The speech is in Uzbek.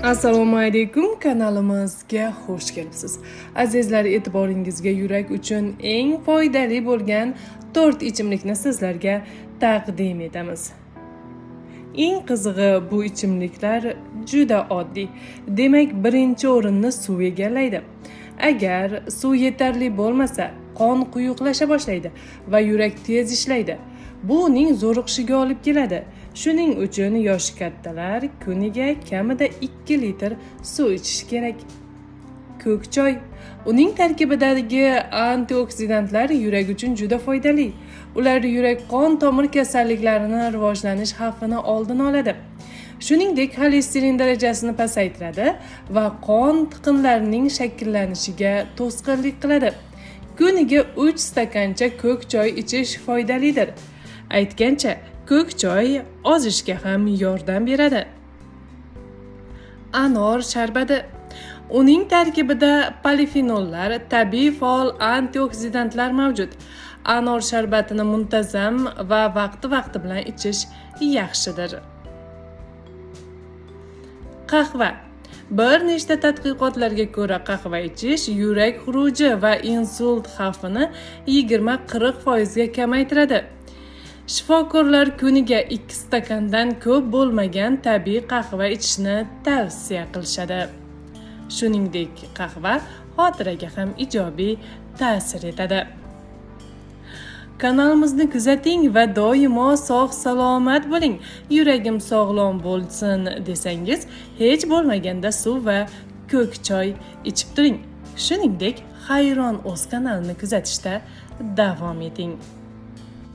Assalomu alaykum, kanalimizga xush kelibsiz. Azizlar, e'tiboringizga yurak uchun eng foydali bo'lgan 4 ichimlikni sizlarga taqdim etamiz. Eng qizig'i, bu ichimliklar juda oddiy. Demak, birinchi o'rinni suv egallaydi. Agar suv yetarli bo'lmasa, qon quyuqlasha boshlaydi va yurak tez ishlaydi. Bu uning zo'riqishiga olib keladi. Shuning uchun yoshi kattalar kuniga kamida 2 litr suv ichishi kerak. Ko'k choy. Uning tarkibidagi antioksidantlar yurak uchun juda foydali. Ular yurak qon tomir kasalliklarini rivojlanish xavfini oldini oladi. Shuningdek, xolesterin darajasini pasaytiradi va qon tiqinlarining shakllanishiga to'sqinlik qiladi. Kuniga 3 stakancha ko'k choy ichish foydalidir. Aytgancha, ko'k choy ozishga ham yordam beradi. Anor sharbati. Uning tarkibida polifenollar, tabiiy faol antioksidantlar mavjud. Anor sharbatini muntazam va vaqti bilan ichish yaxshidir. Qahva. Bir nechta tadqiqotlarga ko'ra, qahva ichish yurak xuruji va insult xavfini 20-40% ga kamaytiradi. Shifokorlar kuniga 2 stakandan ko'p bo'lmagan tabiiy qahva ichishni tavsiya qilishadi. Shuningdek, qahva xotiraga ham ijobiy ta'sir etadi. Kanalimizni kuzating va doimo sog'-salomat bo'ling. Yuragim sog'lom bo'lsin desangiz, hech bo'lmaganda suv va ko'k choy ichib turing. Shuningdek, Hayron o'z kanalini kuzatishda davom eting.